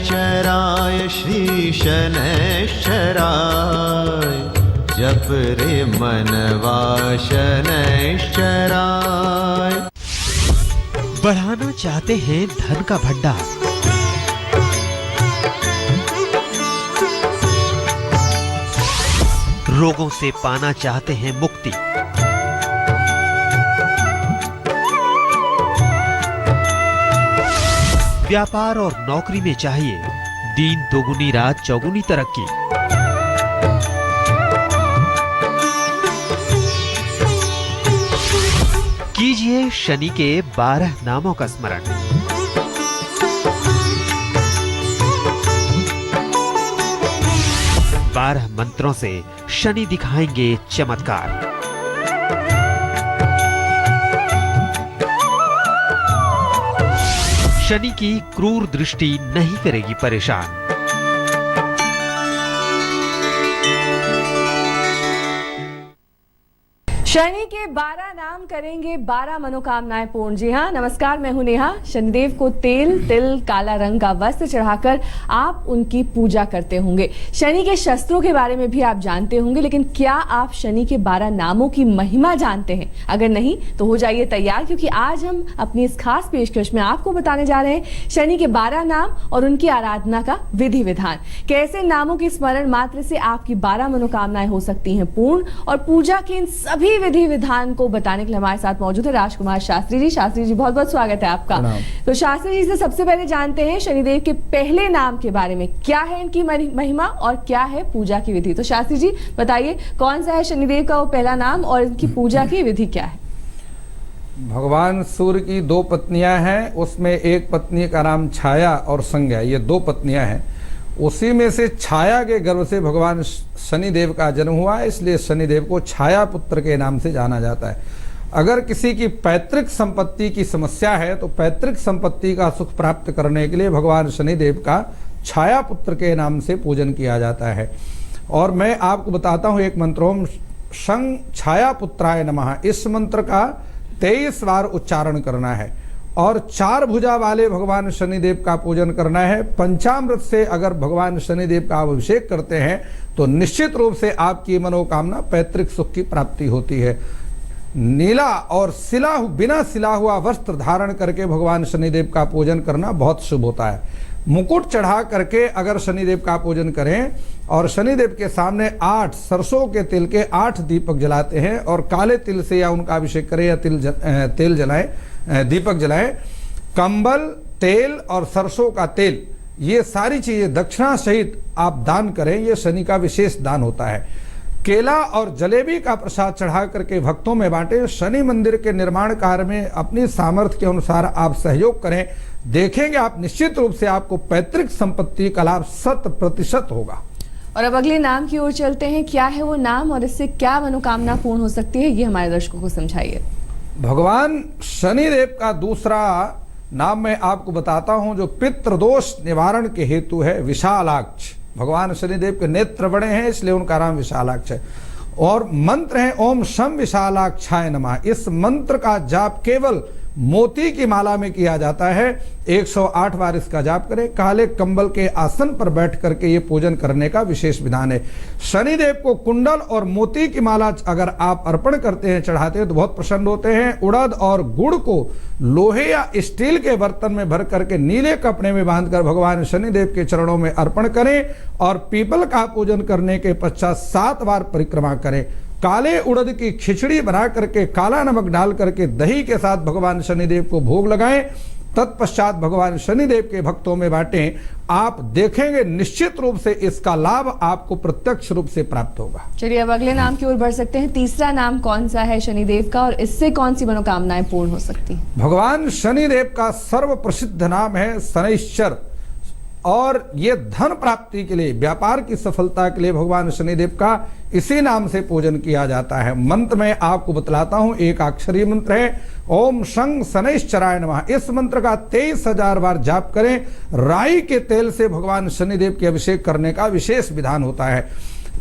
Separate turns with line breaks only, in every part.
शनैश्चराय श्री शनैश्चराय जप रे मनवा शनैश्चराय।
बढ़ाना चाहते हैं धन का भंडार, रोगों से पाना चाहते हैं मुक्ति, व्यापार और नौकरी में चाहिए दिन दोगुनी रात चौगुनी तरक्की, कीजिए शनि के 12 नामों का स्मरण। बारह मंत्रों से शनि दिखाएंगे चमत्कार। शनि की क्रूर दृष्टि नहीं करेगी परेशान।
शनि के 12 नाम करेंगे 12 मनोकामनाएं पूर्ण। जी हाँ, नमस्कार, मैं हूं नेहा। शनिदेव को तेल, तिल, काला रंग का वस्त्र चढ़ाकर आप उनकी पूजा करते होंगे। शनि के शस्त्रों के बारे में भी आप जानते होंगे, लेकिन क्या आप शनि के 12 नामों की महिमा जानते हैं? अगर नहीं तो हो जाइए तैयार, क्योंकि आज हम अपनी इस खास पेशकश में आपको बताने जा रहे हैं शनि के 12 नाम और उनकी आराधना का विधि विधान। कैसे नामों के स्मरण मात्र से आपकी 12 मनोकामनाएं हो सकती हैं पूर्ण, और पूजा के इन सभी विधि विधान को बताने के लिए हमारे साथ मौजूद है राजकुमार शास्त्री जी। शास्त्री जी, बहुत बहुत स्वागत है आपका। तो शास्त्री जी से सबसे पहले जानते हैं शनिदेव के पहले नाम के बारे में, क्या है इनकी महिमा और क्या है पूजा की विधि। तो शास्त्री जी बताइए, कौन सा है शनिदेव का वो पहला नाम और इनकी पूजा की विधि क्या है?
भगवान सूर्य की 2 पत्नियां हैं, उसमें एक पत्नी का नाम छाया और संज्ञा, ये 2 पत्नियां हैं। उसी में से छाया के गर्भ से भगवान शनिदेव का जन्म हुआ है, इसलिए शनिदेव को छाया पुत्र के नाम से जाना जाता है। अगर किसी की पैतृक संपत्ति की समस्या है तो पैतृक संपत्ति का सुख प्राप्त करने के लिए भगवान शनिदेव का छाया पुत्र के नाम से पूजन किया जाता है। और मैं आपको बताता हूँ एक मंत्र, ओम शं छाया पुत्राय नमः। इस मंत्र का 23 बार उच्चारण करना है और 4 भुजा वाले भगवान शनिदेव का पूजन करना है। पंचामृत से अगर भगवान शनिदेव का अभिषेक करते हैं तो निश्चित रूप से आपकी मनोकामना पैतृक सुख की प्राप्ति होती है। नीला और बिना सिला हुआ वस्त्र धारण करके भगवान शनिदेव का पूजन करना बहुत शुभ होता है। मुकुट चढ़ा करके अगर शनिदेव का पूजन करें और शनिदेव के सामने 8 सरसों के तिल के 8 दीपक जलाते हैं और काले तिल से या उनका अभिषेक करें या तेल जलाएं, दीपक जलाएं, कंबल, तेल और सरसों का तेल, ये सारी चीजें दक्षिणा सहित आप दान करें, ये शनि का विशेष दान होता है। केला और जलेबी का प्रसाद चढ़ा करके भक्तों में बांटें। शनि मंदिर के निर्माण कार्य में अपनी सामर्थ्य के अनुसार आप सहयोग करें, देखेंगे आप निश्चित रूप से आपको पैतृक संपत्ति का लाभ 100% होगा।
और अब अगले नाम की ओर चलते हैं। क्या है वो नाम और इससे क्या मनोकामना पूर्ण हो सकती है, ये हमारे दर्शकों को समझाइए।
भगवान शनिदेव का दूसरा नाम मैं आपको बताता हूं, जो पितृदोष निवारण के हेतु है, विशालाक्ष। भगवान शनिदेव के नेत्र बड़े हैं इसलिए उनका नाम विशालाक्ष है। और मंत्र है ओम शं विशालाक्षाय नमः। इस मंत्र का जाप केवल मोती की माला में किया जाता है। 108 बार इसका जाप करें। काले कंबल के आसन पर बैठ करके ये पूजन करने का विशेष विधान है। शनिदेव को कुंडल और मोती की माला अगर आप अर्पण करते हैं, चढ़ाते हैं, तो बहुत प्रसन्न होते हैं। उड़द और गुड़ को लोहे या स्टील के बर्तन में भर करके नीले कपड़े में बांधकर भगवान शनिदेव के चरणों में अर्पण करें और पीपल का पूजन करने के पश्चात 7 बार परिक्रमा करें। काले उड़द की खिचड़ी बना करके काला नमक डाल करके दही के साथ भगवान शनिदेव को भोग लगाएं, तत्पश्चात भगवान शनिदेव के भक्तों में बांटें। आप देखेंगे निश्चित रूप से इसका लाभ आपको प्रत्यक्ष रूप से प्राप्त होगा।
चलिए अब अगले नाम की ओर बढ़ सकते हैं। तीसरा नाम कौन सा है शनिदेव का और इससे कौन सी मनोकामनाएं पूर्ण हो सकती हैं?
भगवान शनिदेव का सर्व प्रसिद्ध नाम है शनैश्चर, और ये धन प्राप्ति के लिए, व्यापार की सफलता के लिए भगवान शनिदेव का इसी नाम से पूजन किया जाता है। मंत्र में आपको बतलाता हूं, 1 अक्षरीय मंत्र है ओम शं शनैश्चराय नमः। इस मंत्र का 23,000 बार जाप करें। राई के तेल से भगवान शनिदेव के अभिषेक करने का विशेष विधान होता है।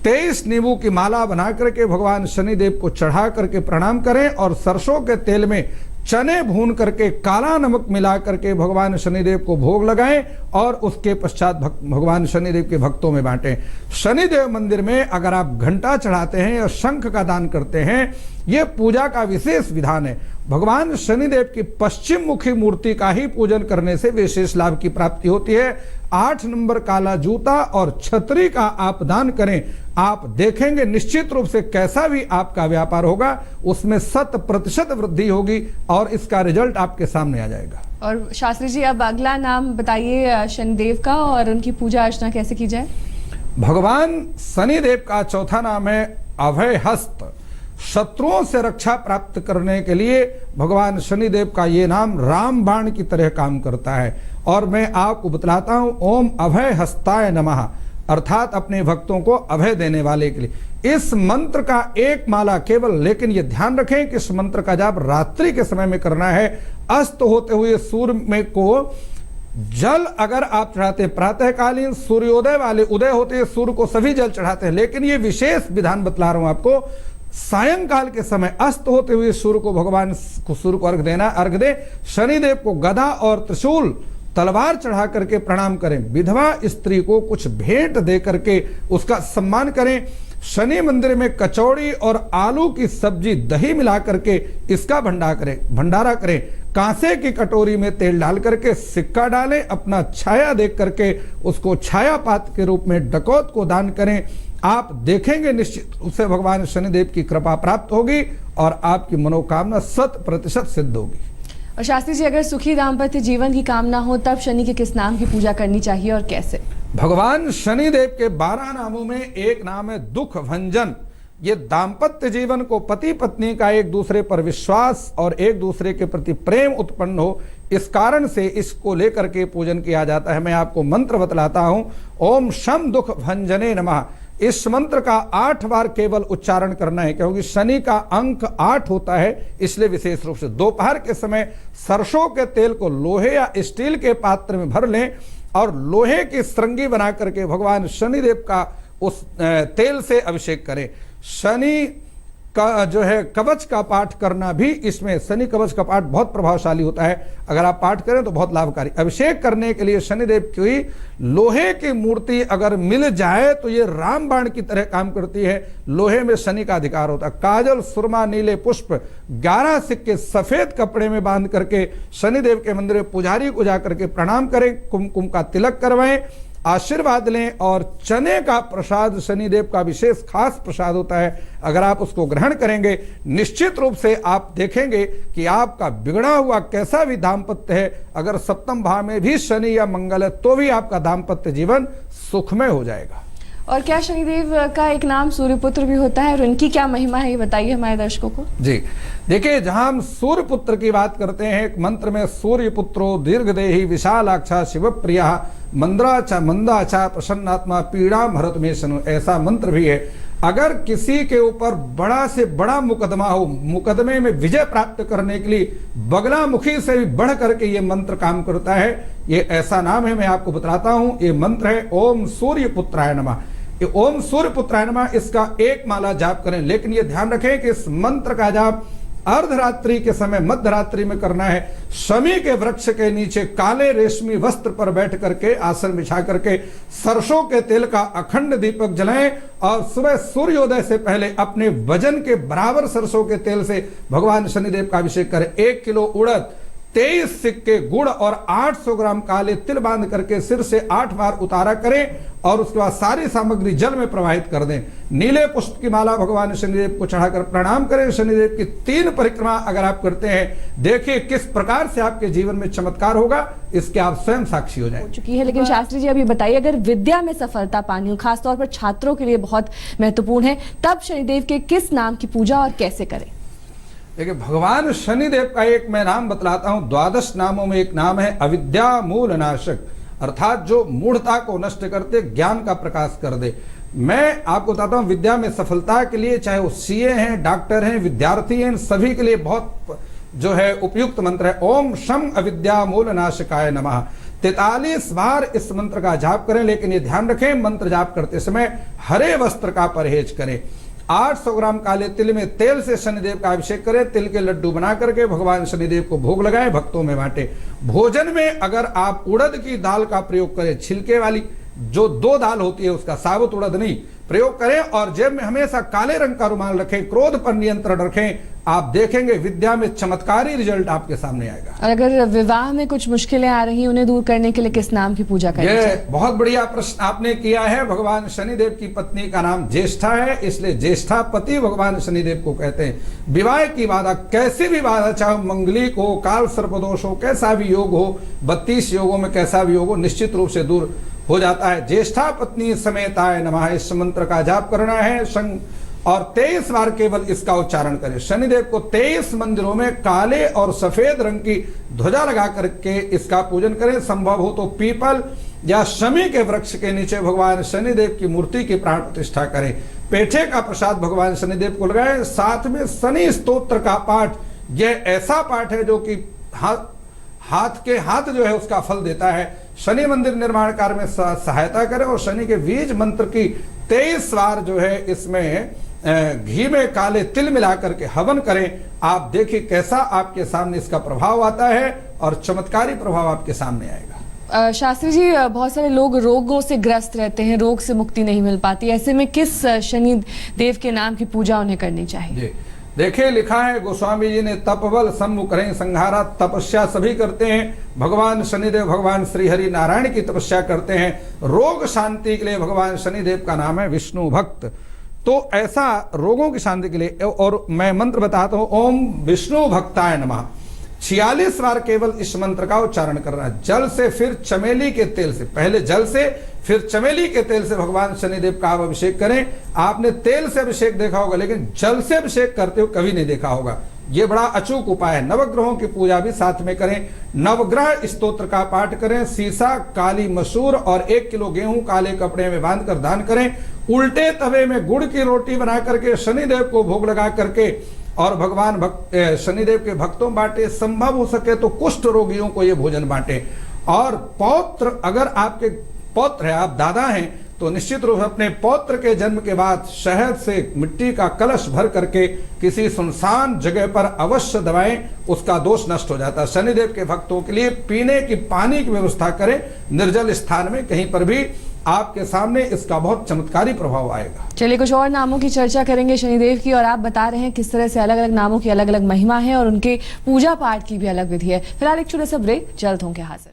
23 नींबू की माला बना करके भगवान शनिदेव को चढ़ा करके प्रणाम करें और सरसों के तेल में चने भून करके काला नमक मिला करके भगवान शनिदेव को भोग लगाएं और उसके पश्चात भगवान शनिदेव के भक्तों में बांटें। शनिदेव मंदिर में अगर आप घंटा चढ़ाते हैं या शंख का दान करते हैं, यह पूजा का विशेष विधान है। भगवान शनिदेव की पश्चिम मुखी मूर्ति का ही पूजन करने से विशेष लाभ की प्राप्ति होती है। 8 नंबर काला जूता और छतरी का आप दान करें, आप देखेंगे निश्चित रूप से कैसा भी आपका व्यापार होगा उसमें 100% वृद्धि होगी और इसका रिजल्ट आपके सामने आ जाएगा।
और शास्त्री जी अब अगला नाम बताइए शनिदेव का और उनकी पूजा अर्चना कैसे की जाए।
भगवान शनिदेव का चौथा नाम है अभय हस्त। शत्रुओं से रक्षा प्राप्त करने के लिए भगवान शनिदेव का ये नाम रामबाण की तरह काम करता है। और मैं आपको बतलाता हूं, ओम अभय हस्ताय नमः, अर्थात अपने भक्तों को अभय देने वाले के लिए। इस मंत्र का एक माला केवल, लेकिन ये ध्यान रखें कि इस मंत्र का जाप रात्रि के समय में करना है। अस्त होते हुए सूर्य में को जल अगर आप चढ़ाते हैं, प्रातःकालीन सूर्योदय वाले उदय होते हैं सूर्य को सभी जल चढ़ाते हैं, लेकिन ये विशेष विधान बतला रहा हूं आपको। सायंकाल के समय अस्त होते हुए सूर्य को भगवान सूर्य को अर्घ देना, अर्घ दे। शनिदेव को गदा और त्रिशूल तलवार चढ़ा करके प्रणाम करें। विधवा स्त्री को कुछ भेंट दे करके उसका सम्मान करें। शनि मंदिर में कचौड़ी और आलू की सब्जी दही मिला करके इसका भंडारा करें। कांसे की कटोरी में तेल डाल करके सिक्का डालें, अपना छाया देख करके उसको छाया पात के रूप में डकौत को दान करें। आप देखेंगे निश्चित रूप से भगवान शनिदेव की कृपा प्राप्त होगी और आपकी मनोकामना 100% सिद्ध होगी।
और शास्त्री जी अगर सुखी दाम्पत्य जीवन की कामना हो तब शनि के किस नाम की पूजा करनी चाहिए और कैसे।
भगवान शनिदेव के 12 नामों में एक नाम है दुख भंजन। ये दाम्पत्य जीवन को पति पत्नी का एक दूसरे पर विश्वास और एक दूसरे के प्रति प्रेम उत्पन्न हो, इस कारण से इसको लेकर के पूजन किया जाता है। मैं आपको मंत्र बतलाता हूं, ओम शम दुख भंजने नमः। इस मंत्र का 8 बार केवल उच्चारण करना है, क्योंकि शनि का अंक 8 होता है, इसलिए विशेष रूप से दोपहर के समय सरसों के तेल को लोहे या स्टील के पात्र में भर लें और लोहे की श्रृंगी बना करके भगवान शनिदेव का उस तेल से अभिषेक करें। शनि का जो है कवच का पाठ करना भी इसमें, शनि कवच का पाठ बहुत प्रभावशाली होता है, अगर आप पाठ करें तो बहुत लाभकारी। अभिषेक करने के लिए शनिदेव की लोहे की मूर्ति अगर मिल जाए तो ये रामबाण की तरह काम करती है। लोहे में शनि का अधिकार होता है। काजल, सुरमा, नीले पुष्प, 11 सिक्के सफेद कपड़े में बांध करके शनिदेव के मंदिर में पुजारी को जाकर के प्रणाम करें, कुमकुम का तिलक करवाएं, आशीर्वाद लें। और चने का प्रसाद शनिदेव का विशेष खास प्रसाद होता है, अगर आप उसको ग्रहण करेंगे निश्चित रूप से आप देखेंगे कि आपका बिगड़ा हुआ कैसा भी दाम्पत्य है, अगर सप्तम भाव में भी शनि या मंगल है तो भी आपका दाम्पत्य जीवन सुखमय हो जाएगा।
और क्या शनिदेव का एक नाम सूर्यपुत्र भी होता है और उनकी क्या महिमा है, ये बताइए हमारे दर्शकों को।
जी देखिए, जहां हम सूर्यपुत्र की बात करते हैं, एक मंत्र में सूर्यपुत्रो दीर्घदेही विशालाक्षा शिवप्रिया मंद्राचा मंदाचा प्रसन्नात्मा पीड़ाम हरत में शनु, ऐसा मंत्र भी है। अगर किसी के ऊपर बड़ा से बड़ा मुकदमा हो, मुकदमे में विजय प्राप्त करने के लिए बगलामुखी से भी बढ़ करके ये मंत्र काम करता है। ये ऐसा नाम है, मैं आपको बतलाता हूं। ये मंत्र है ओम सूर्यपुत्राय नमः। ये ओम सूर्यपुत्राय नमः, इसका एक माला जाप करें, लेकिन ये ध्यान रखें कि इस मंत्र का जाप अर्धरात्रि के समय मध्य रात्रि में करना है। शमी के वृक्ष के नीचे काले रेशमी वस्त्र पर बैठ करके आसन बिछा करके सरसों के तेल का अखंड दीपक जलाएं और सुबह सूर्योदय से पहले अपने वजन के बराबर सरसों के तेल से भगवान शनिदेव का अभिषेक करें। 1 किलो उड़द, 23 सिक्के गुड़ और 800 ग्राम काले तिल बांध करके सिर से 8 बार उतारा करें और उसके बाद सारी सामग्री जल में प्रवाहित कर दें। नीले पुष्प की माला भगवान शनिदेव को चढ़ाकर प्रणाम करें। शनिदेव की 3 परिक्रमा अगर आप करते हैं, देखिए किस प्रकार से आपके जीवन में चमत्कार होगा, इसके आप स्वयं साक्षी हो जाएं।
चुकी है। लेकिन शास्त्री जी अभी बताइए, अगर विद्या में सफलता पानी हो, खासतौर पर छात्रों के लिए बहुत महत्वपूर्ण है, तब शनिदेव के किस नाम की पूजा और कैसे करें।
देखिए, भगवान शनिदेव का एक मैं नाम बतलाता हूं। 12 नामों में एक नाम है अविद्या मूल नाशक, अर्थात जो मूढ़ता को नष्ट करते, ज्ञान का प्रकाश कर दे। मैं आपको बताता हूं, विद्या में सफलता के लिए, चाहे वो सीए हैं, डॉक्टर हैं, विद्यार्थी हैं, सभी के लिए बहुत जो है उपयुक्त मंत्र है। ओम शम अविद्या मूल नाशकाय नमः। 43 बार इस मंत्र का जाप करें, लेकिन ये ध्यान रखें मंत्र जाप करते समय हरे वस्त्र का परहेज करें। 800 ग्राम काले तिल में तेल से शनिदेव का अभिषेक करें, तिल के लड्डू बना करके भगवान शनिदेव को भोग लगाएं, भक्तों में बांटे। भोजन में अगर आप उड़द की दाल का प्रयोग करें, छिलके वाली जो 2 दाल होती है उसका, साबुत उड़द नहीं, प्रयोग करें, और जेब में हमेशा काले रंग का रुमाल रखें, क्रोध पर नियंत्रण रखें, आप देखेंगे विद्या में चमत्कारी रिजल्ट आपके सामने आएगा।
और अगर विवाह में कुछ मुश्किलें आ रही हैं, उन्हें दूर करने के लिए किस नाम की पूजा करनी चाहिए?
ये बहुत बढ़िया प्रश्न आपने किया है। भगवान शनिदेव की पत्नी का नाम ज्येष्ठा है, इसलिए ज्येष्ठापति भगवान शनिदेव को कहते हैं। विवाह की बाधा, कैसी भी बाधा, चाहे मंगलिक हो, काल सर्पदोष हो, कैसा भी योग हो, 32 योगों में कैसा भी योग हो, निश्चित रूप से दूर हो जाता है। ज्येष्ठा पत्नी समेताय नमः, इस मंत्र का जाप करना है और 23 बार केवल इसका उच्चारण करें। शनिदेव को 23 मंदिरों में काले और सफेद रंग की ध्वजा लगा करके इसका पूजन करें। संभव हो तो पीपल या शमी के वृक्ष के नीचे भगवान शनिदेव की मूर्ति की प्राण प्रतिष्ठा करें। पेठे का प्रसाद भगवान शनिदेव को लगाएं। साथ में शनि स्तोत्र का पाठ, यह ऐसा पाठ है जो कि हाथ जो है उसका फल देता है। शनि मंदिर निर्माण कार्य में सहायता करें और शनि के बीज मंत्र की 23 बार जो है इसमें घी में काले तिल मिला करके हवन करें। आप देखिए कैसा आपके सामने इसका प्रभाव आता है और चमत्कारी प्रभाव आपके सामने आएगा।
शास्त्री जी, बहुत सारे लोग रोगों से ग्रस्त रहते हैं, रोग से मुक्ति नहीं मिल पाती, ऐसे में किस शनि देव के नाम की पूजा उन्हें करनी चाहिए?
देखिए, लिखा है गोस्वामी जी ने, तपबल सम्मुख करें संहारा। तपस्या सभी करते हैं, भगवान शनिदेव भगवान श्री हरि नारायण की तपस्या करते हैं। रोग शांति के लिए भगवान शनिदेव का नाम है विष्णु भक्त। तो ऐसा रोगों की शांति के लिए, और मैं मंत्र बताता हूं, ओम विष्णु भक्ताय नमः। 46 बार केवल इस मंत्र का उच्चारण करना है। जल से फिर चमेली के तेल से, पहले जल से फिर चमेली के तेल से भगवान शनिदेव का आप अभिषेक करें। आपने तेल से अभिषेक देखा होगा, लेकिन जल से अभिषेक करते हुए कभी नहीं देखा होगा। ये बड़ा अचूक उपाय है। नवग्रहों की पूजा भी साथ में करें। नवग्रह स्तोत्र का पाठ करें। सीसा, काली मसूर और 1 किलो गेहूं काले कपड़े में बांधकर दान करें। उल्टे तवे में गुड़ की रोटी बना करके शनिदेव को भोग लगा करके और भगवान शनिदेव के भक्तों बांटे। संभव हो सके तो कुष्ठ रोगियों को ये भोजन बांटे। और पौत्र, अगर आपके पौत्र है, आप दादा हैं, तो निश्चित रूप से अपने पौत्र के जन्म के बाद शहद से मिट्टी का कलश भर करके किसी सुनसान जगह पर अवश्य दबाएं, उसका दोष नष्ट हो जाता है। शनिदेव के भक्तों के लिए पीने की पानी की व्यवस्था करें, निर्जल स्थान में कहीं पर भी। आपके सामने इसका बहुत चमत्कारी प्रभाव आएगा।
चलिए, कुछ और नामों की चर्चा करेंगे शनिदेव की, और आप बता रहे हैं किस तरह से अलग अलग नामों की अलग अलग महिमा है और उनके पूजा पाठ की भी अलग विधि है। फिलहाल एक छोटा सा ब्रेक, जल्द होंगे हाजिर।